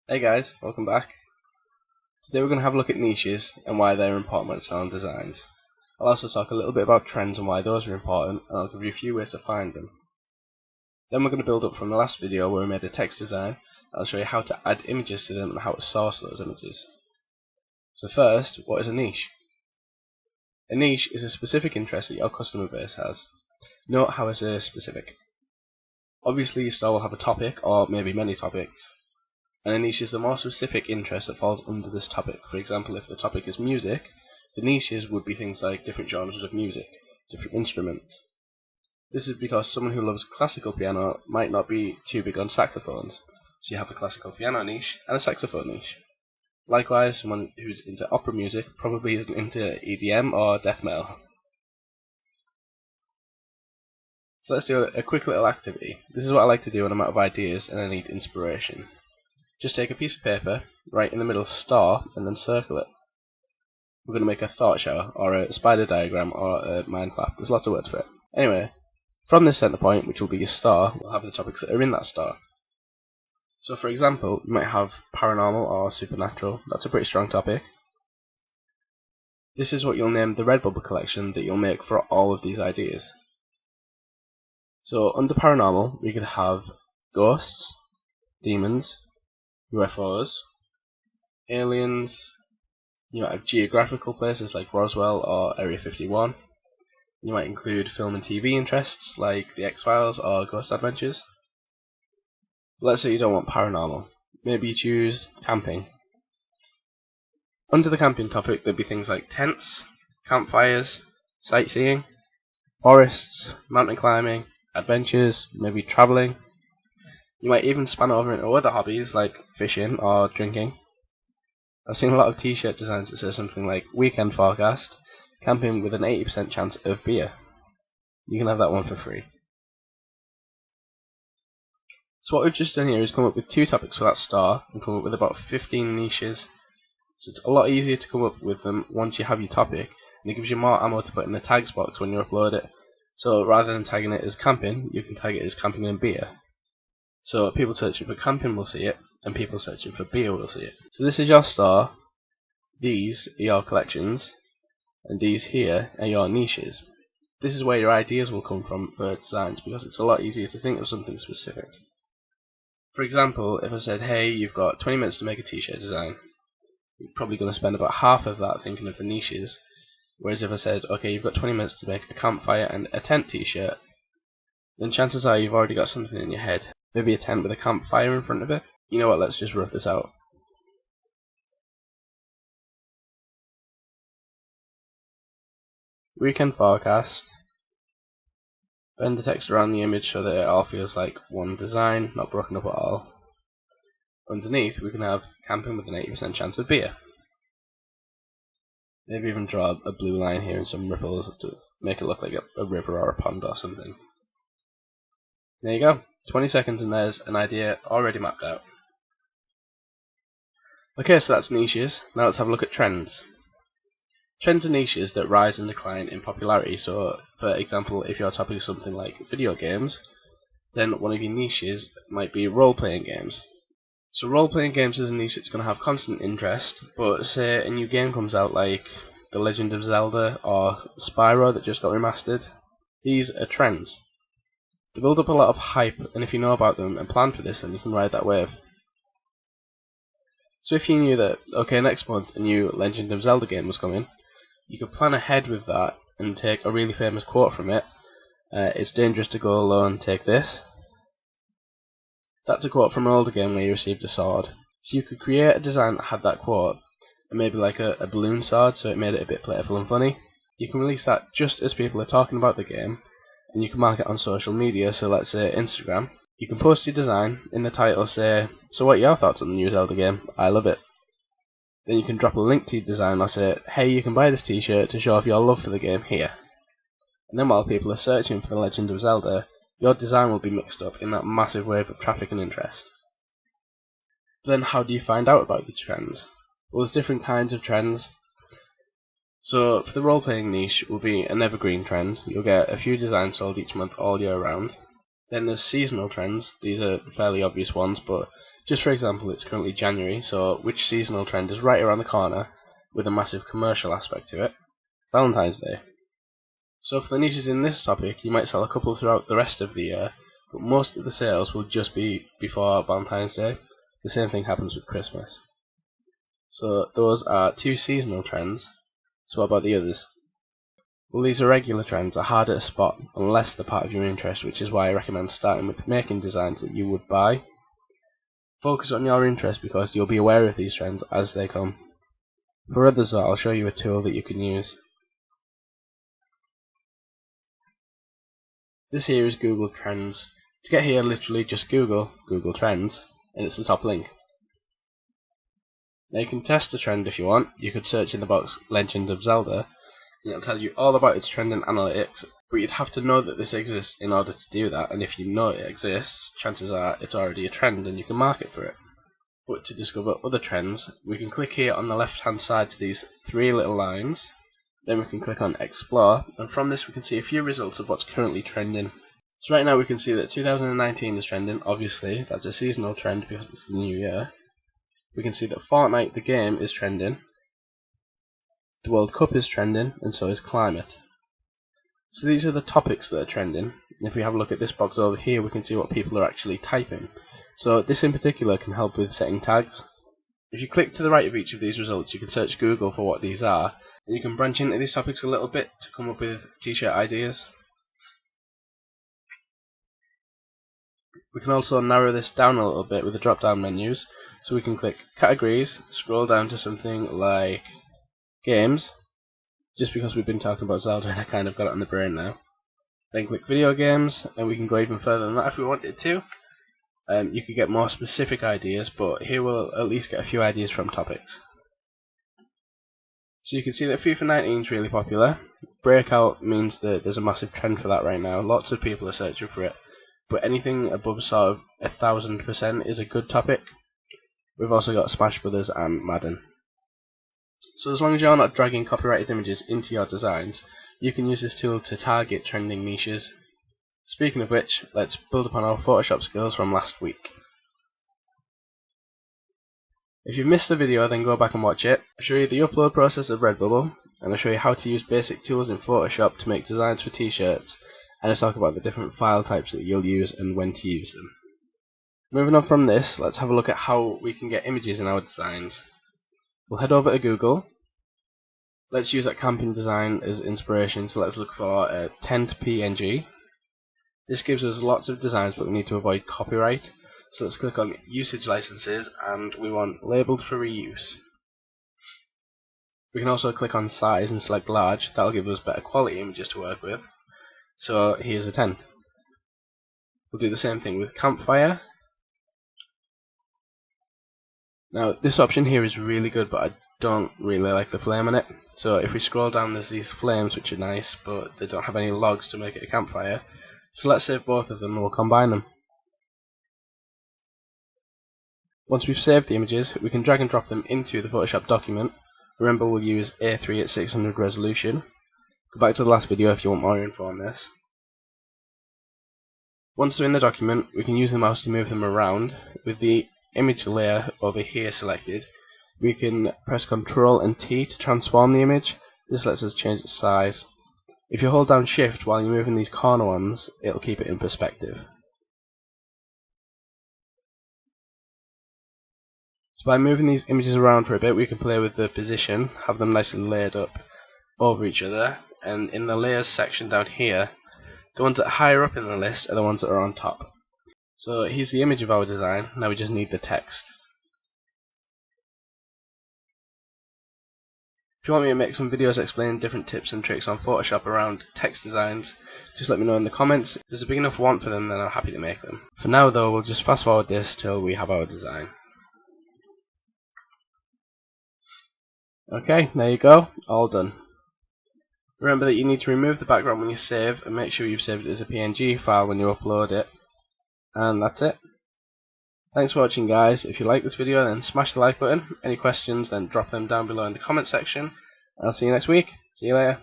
Hey guys, welcome back. Today we're going to have a look at niches and why they're important when selling designs. I'll also talk a little bit about trends and why those are important, and I'll give you a few ways to find them. Then we're going to build up from the last video where we made a text design. I'll show you how to add images to them and how to source those images. So first, what is a niche? A niche is a specific interest that your customer base has. Note how I say specific. Obviously your store will have a topic, or maybe many topics. And a niche is the more specific interest that falls under this topic. For example, if the topic is music, the niches would be things like different genres of music, different instruments. This is because someone who loves classical piano might not be too big on saxophones, so you have a classical piano niche and a saxophone niche. Likewise, someone who's into opera music probably isn't into EDM or death metal. So let's do a quick little activity. This is what I like to do when I'm out of ideas and I need inspiration. Just take a piece of paper, write in the middle star, and then circle it. We're going to make a thought shower, or a spider diagram, or a mind map. There's lots of words for it. Anyway, from this centre point, which will be your star, we'll have the topics that are in that star. So for example, you might have paranormal or supernatural. That's a pretty strong topic. This is what you'll name the Redbubble collection that you'll make for all of these ideas. So under paranormal, we could have ghosts, demons, UFOs, aliens. You might have geographical places like Roswell or Area 51. You might include film and TV interests like The X-Files or Ghost Adventures. Let's say you don't want paranormal. Maybe you choose camping. Under the camping topic there'd be things like tents, campfires, sightseeing, forests, mountain climbing, adventures, maybe travelling. You might even span over into other hobbies like fishing or drinking. I've seen a lot of t-shirt designs that say something like weekend forecast, camping with an 80% chance of beer. You can have that one for free. So what we've just done here is come up with 2 topics for that star and come up with about 15 niches. So it's a lot easier to come up with them once you have your topic, and it gives you more ammo to put in the tags box when you upload it. So rather than tagging it as camping, you can tag it as camping and beer. So people searching for camping will see it, and people searching for beer will see it. So this is your star, these are your collections, and these here are your niches. This is where your ideas will come from for designs, because it's a lot easier to think of something specific. For example, if I said, hey, you've got 20 minutes to make a t-shirt design, you're probably going to spend about half of that thinking of the niches. Whereas if I said, okay, you've got 20 minutes to make a campfire and a tent t-shirt, then chances are you've already got something in your head. Maybe a tent with a campfire in front of it. You know what, let's just rough this out. Weekend forecast. Bend the text around the image so that it all feels like one design, not broken up at all. Underneath we can have camping with an 80% chance of beer. Maybe even draw a blue line here and some ripples to make it look like a river or a pond or something. There you go. 20 seconds and there's an idea already mapped out. Okay, so that's niches. Now let's have a look at trends. Trends are niches that rise and decline in popularity. So, for example, if your topic is something like video games, then one of your niches might be role-playing games. So role-playing games is a niche that's going to have constant interest, but say a new game comes out like The Legend of Zelda or Spyro that just got remastered. These are trends. They build up a lot of hype, and if you know about them and plan for this, then you can ride that wave. So if you knew that, okay, next month a new Legend of Zelda game was coming, you could plan ahead with that and take a really famous quote from it. It's dangerous to go alone, take this. That's a quote from an older game where you received a sword. So you could create a design that had that quote, and maybe like a balloon sword, so it made it a bit playful and funny. You can release that just as people are talking about the game, and you can mark it on social media, so let's say Instagram. You can post your design, in the title say, so what are your thoughts on the new Zelda game? I love it. Then you can drop a link to your design or say, hey, you can buy this t-shirt to show off your love for the game here. And then while people are searching for The Legend of Zelda, your design will be mixed up in that massive wave of traffic and interest. But then how do you find out about these trends? Well, there's different kinds of trends. So for the role-playing niche will be an evergreen trend. You'll get a few designs sold each month all year round. Then there's seasonal trends. These are fairly obvious ones, but Just for example, it's currently January, so which seasonal trend is right around the corner with a massive commercial aspect to it? Valentine's Day. So for the niches in this topic, you might sell a couple throughout the rest of the year, but most of the sales will just be before Valentine's Day. The same thing happens with Christmas. So those are two seasonal trends. So what about the others? Well, these irregular trends are harder to spot unless they're part of your interest, which is why I recommend starting with making designs that you would buy. Focus on your interest because you'll be aware of these trends as they come. For others, I'll show you a tool that you can use. This here is Google Trends. To get here, literally just Google Trends, and it's the top link. Now you can test a trend if you want. You could search in the box Legend of Zelda, and it'll tell you all about its trend and analytics, but you'd have to know that this exists in order to do that, and if you know it exists, chances are it's already a trend and you can market for it. But to discover other trends, we can click here on the left hand side to these three little lines, then we can click on Explore, and from this we can see a few results of what's currently trending. So right now we can see that 2019 is trending. Obviously that's a seasonal trend because it's the new year. We can see that Fortnite the game is trending, the World Cup is trending, and so is climate. So these are the topics that are trending. If we have a look at this box over here, we can see what people are actually typing. So this in particular can help with setting tags. If you click to the right of each of these results, you can search Google for what these are, and you can branch into these topics a little bit to come up with t-shirt ideas. We can also narrow this down a little bit with the drop down menus, so we can click categories, scroll down to something like games, just because we've been talking about Zelda and I kind of got it on the brain now. Then click video games, and we can go even further than that if we wanted to. You could get more specific ideas, but here we'll at least get a few ideas from topics. So you can see that FIFA 19 is really popular. Breakout means that there's a massive trend for that right now. Lots of people are searching for it, but anything above sort of 1000% is a good topic. We've also got Smash Brothers and Madden. So as long as you're not dragging copyrighted images into your designs, you can use this tool to target trending niches. Speaking of which, let's build upon our Photoshop skills from last week. If you've missed the video, then go back and watch it. I'll show you the upload process of Redbubble, and I'll show you how to use basic tools in Photoshop to make designs for t-shirts, and I'll talk about the different file types that you'll use and when to use them. Moving on from this, let's have a look at how we can get images in our designs. We'll head over to Google. Let's use that camping design as inspiration, so let's look for a tent PNG. This gives us lots of designs, but we need to avoid copyright. So let's click on usage licenses, and we want labeled for reuse. We can also click on size and select large. That'll give us better quality images to work with. So here's a tent. We'll do the same thing with campfire. Now this option here is really good, but I don't really like the flame on it. So if we scroll down, there's these flames which are nice, but they don't have any logs to make it a campfire. So let's save both of them and we'll combine them. Once we've saved the images, we can drag and drop them into the Photoshop document. Remember, we'll use A3 at 600 resolution. Go back to the last video if you want more info on this. Once they're in the document, we can use the mouse to move them around. With the image layer over here selected, we can press Ctrl and T to transform the image. This lets us change its size. If you hold down Shift while you're moving these corner ones, it'll keep it in perspective. So by moving these images around for a bit, we can play with the position, have them nicely laid up over each other, and in the layers section down here, the ones that are higher up in the list are the ones that are on top. So here's the image of our design. Now we just need the text. If you want me to make some videos explaining different tips and tricks on Photoshop around text designs, just let me know in the comments. If there's a big enough want for them, then I'm happy to make them. For now though, we'll just fast forward this till we have our design. Okay, there you go, all done. Remember that you need to remove the background when you save, and make sure you've saved it as a PNG file when you upload it. And that's it. Thanks for watching guys. If you like this video, then smash the like button. Any questions, then drop them down below in the comment section. I'll see you next week. See you later.